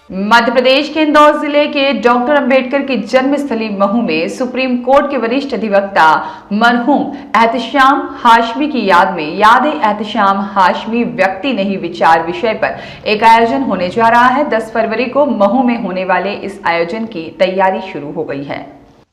मध्य प्रदेश के इंदौर जिले के डॉक्टर अंबेडकर की जन्मस्थली महू में सुप्रीम कोर्ट के वरिष्ठ अधिवक्ता मरहूम एहतेशाम हाशमी की याद में याद एहतेशाम हाशमी व्यक्ति नहीं विचार विषय पर एक आयोजन होने जा रहा है। 10 फरवरी को महू में होने वाले इस आयोजन की तैयारी शुरू हो गई है।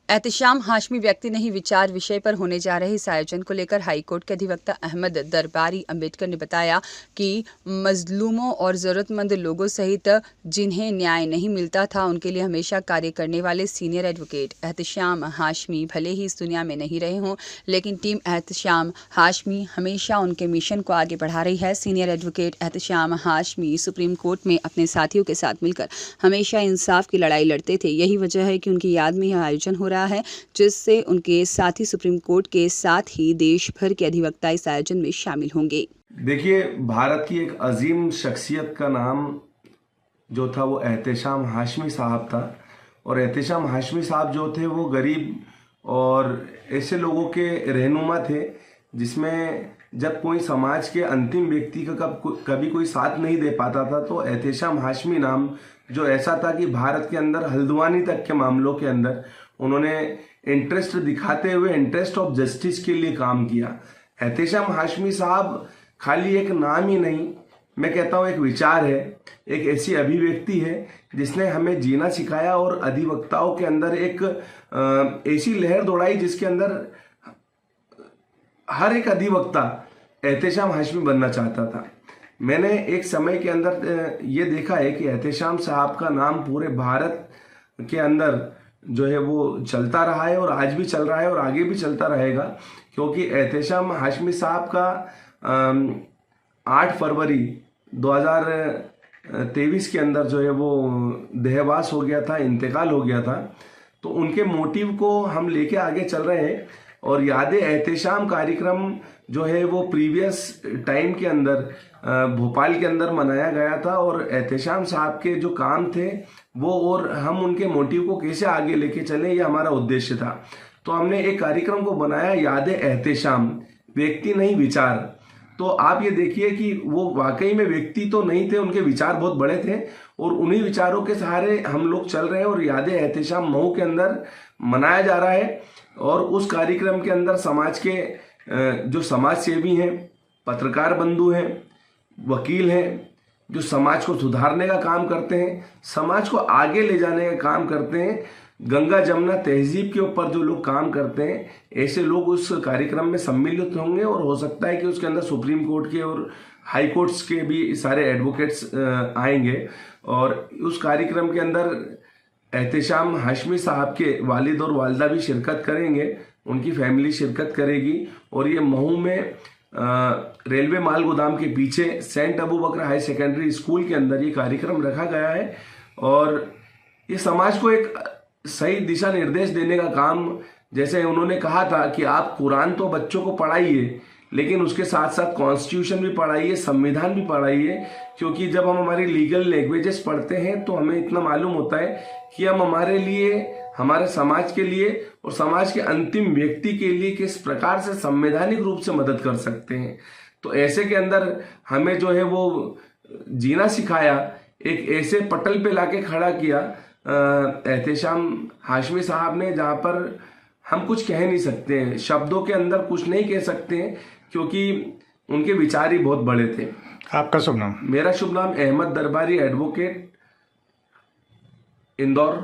एहतेशाम हाशमी व्यक्ति नहीं विचार विषय पर होने जा रहे इस आयोजन को लेकर हाईकोर्ट के अधिवक्ता अहमद दरबारी अंबेडकर ने बताया कि मजलूमों और ज़रूरतमंद लोगों सहित जिन्हें न्याय नहीं मिलता था उनके लिए हमेशा कार्य करने वाले सीनियर एडवोकेट एहतेशाम हाशमी भले ही इस दुनिया में नहीं रहे हों, लेकिन टीम एहतेशाम हाशमी हमेशा उनके मिशन को आगे बढ़ा रही है। Senior advocate Ehtesham Hashmi supreme court में अपने साथियों के साथ मिलकर हमेशा इंसाफ की लड़ाई लड़ते थे। यही वजह है कि उनकी याद में यह आयोजन हो रहा है, जिससे उनके साथी सुप्रीम कोर्ट के साथ ही देश भर के अधिवक्ता इस आयोजन में शामिल होंगे। देखिए, भारत की एक अजीम शख्सियत का नाम जो था वो एहतेशाम हाशमी साहब था। और एहतेशाम हाशमी साहब जो थे वो गरीब और ऐसे लोगों के रहनुमा थे जिसमें जब कोई समाज के अंतिम व्यक्ति का कभी कोई साथ नहीं दे पाता था तो एहतेशाम हाशमी नाम जो ऐसा था कि भारत के अंदर हल्द्वानी तक के मामलों के अंदर उन्होंने इंटरेस्ट दिखाते हुए इंटरेस्ट ऑफ जस्टिस के लिए काम किया। एहतेशाम हाशमी साहब खाली एक नाम ही नहीं, मैं कहता हूँ एक विचार है, एक ऐसी अभिव्यक्ति है जिसने हमें जीना सिखाया और अधिवक्ताओं के अंदर एक ऐसी लहर दौड़ाई जिसके अंदर हर एक अधिवक्ता एहतेशाम हाशमी बनना चाहता था। मैंने एक समय के अंदर ये देखा है कि एहतेशाम साहब का नाम पूरे भारत के अंदर जो है वो चलता रहा है और आज भी चल रहा है और आगे भी चलता रहेगा, क्योंकि एहतेशाम हाशमी साहब का 8 फरवरी 2023 के अंदर जो है वो देहवास हो गया था, इंतकाल हो गया था। तो उनके मोटिव को हम लेके आगे चल रहे हैं और याद एहतेशाम कार्यक्रम जो है वो प्रीवियस टाइम के अंदर भोपाल के अंदर मनाया गया था और एहतेशाम साहब के जो काम थे वो और हम उनके मोटिव को कैसे आगे लेके चले ये हमारा उद्देश्य था। तो हमने एक कार्यक्रम को बनाया याद एहतेशाम व्यक्ति नहीं विचार। तो आप ये देखिए कि वो वाकई में व्यक्ति तो नहीं थे, उनके विचार बहुत बड़े थे और उन्हीं विचारों के सहारे हम लोग चल रहे हैं और याद एहतेशाम महू के अंदर मनाया जा रहा है। और उस कार्यक्रम के अंदर समाज के जो समाज सेवी हैं, पत्रकार बंधु हैं, वकील हैं, जो समाज को सुधारने का काम करते हैं, समाज को आगे ले जाने का काम करते हैं, गंगा जमुना तहजीब के ऊपर जो लोग काम करते हैं, ऐसे लोग उस कार्यक्रम में सम्मिलित होंगे और हो सकता है कि उसके अंदर सुप्रीम कोर्ट के और हाई कोर्ट्स के भी सारे एडवोकेट्स आएंगे। और उस कार्यक्रम के अंदर एहतेशाम हाशमी साहब के वालिद और वालदा भी शिरकत करेंगे, उनकी फैमिली शिरकत करेगी। और ये महू में रेलवे माल गोदाम के पीछे सेंट अबू बकर हाई सेकेंडरी स्कूल के अंदर ये कार्यक्रम रखा गया है और ये समाज को एक सही दिशा निर्देश देने का काम, जैसे उन्होंने कहा था कि आप कुरान तो बच्चों को पढ़ाइए लेकिन उसके साथ साथ कॉन्स्टिट्यूशन भी पढ़ाइए, संविधान भी पढ़ाइए, क्योंकि जब हम हमारी लीगल लैंग्वेजेस पढ़ते हैं तो हमें इतना मालूम होता है कि हम हमारे लिए, हमारे समाज के लिए और समाज के अंतिम व्यक्ति के लिए किस प्रकार से संवैधानिक रूप से मदद कर सकते हैं। तो ऐसे के अंदर हमें जो है वो जीना सिखाया, एक ऐसे पटल पे लाके खड़ा किया एहतेशाम हाशमी साहब ने, जहाँ पर हम कुछ कह नहीं सकते हैं, शब्दों के अंदर कुछ नहीं कह सकते हैं, क्योंकि उनके विचार ही बहुत बड़े थे। आपका शुभ नाम? मेरा शुभ नाम अहमद दरबारी, एडवोकेट, इंदौर।